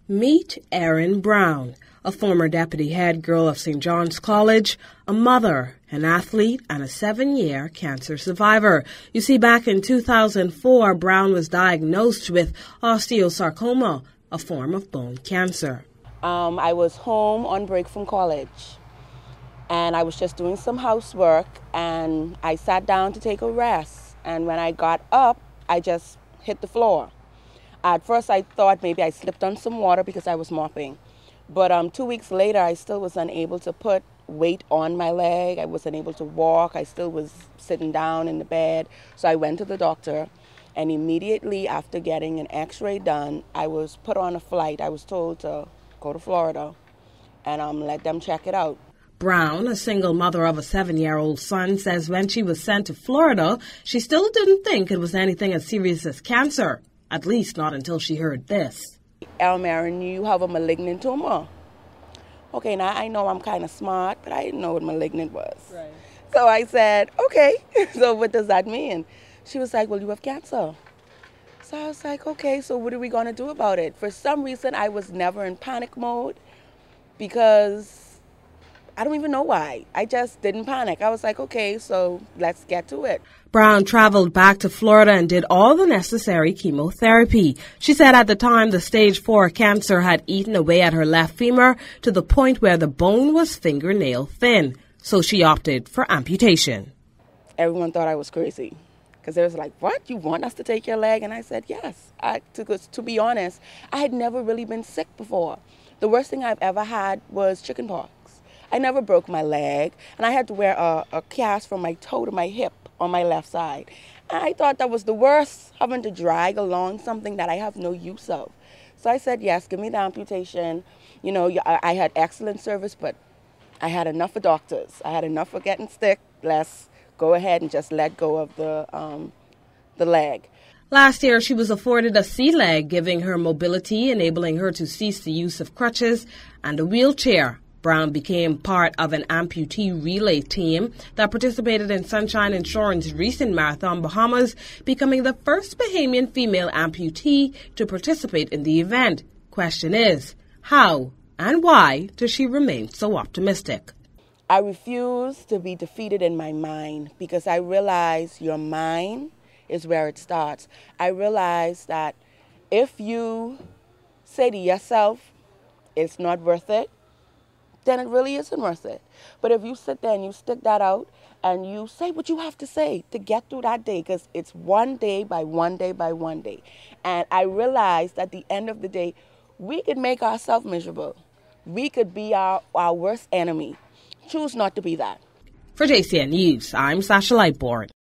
Meet Erin Brown, a former deputy head girl of St. John's College, a mother, an athlete, and a 7-year cancer survivor. You see, back in 2004, Brown was diagnosed with osteosarcoma, a form of bone cancer. I was home on break from college, and I was just doing some housework, and I sat down to take a rest. And when I got up, I just hit the floor. At first, I thought maybe I slipped on some water because I was mopping. But 2 weeks later, I still was unable to put weight on my leg. I wasn't able to walk. I still was sitting down in the bed. So I went to the doctor, and immediately after getting an x-ray done, I was put on a flight. I was told to go to Florida and let them check it out. Brown, a single mother of a 7-year-old son, says when she was sent to Florida, she still didn't think it was anything as serious as cancer, at least not until she heard this. Erin, you have a malignant tumor. Okay, now I know I'm kind of smart, but I didn't know what malignant was. Right. So I said, okay, so what does that mean? She was like, well, you have cancer. So I was like, okay, so what are we going to do about it? For some reason, I was never in panic mode because I don't even know why. I just didn't panic. I was like, okay, so let's get to it. Brown traveled back to Florida and did all the necessary chemotherapy. She said at the time the stage 4 cancer had eaten away at her left femur to the point where the bone was fingernail thin. So she opted for amputation. Everyone thought I was crazy because they was like, what? You want us to take your leg? And I said, yes. To be honest, I had never really been sick before. The worst thing I've ever had was chickenpox. I never broke my leg, and I had to wear a cast from my toe to my hip on my left side. And I thought that was the worst, having to drag along something that I have no use of. So I said, yes, give me the amputation. You know, I had excellent service, but I had enough of doctors. I had enough of getting sick. Let's go ahead and just let go of the leg. Last year, she was afforded a sea leg, giving her mobility, enabling her to cease the use of crutches and a wheelchair. Brown became part of an amputee relay team that participated in Sunshine Insurance's recent Marathon Bahamas, becoming the first Bahamian female amputee to participate in the event. Question is, how and why does she remain so optimistic? I refuse to be defeated in my mind because I realize your mind is where it starts. I realize that if you say to yourself, it's not worth it, then it really isn't worth it. But if you sit there and you stick that out and you say what you have to say to get through that day, because it's one day by one day by one day. And I realized at the end of the day, we could make ourselves miserable. We could be our worst enemy. Choose not to be that. For JCN News, I'm Sasha Lightboard.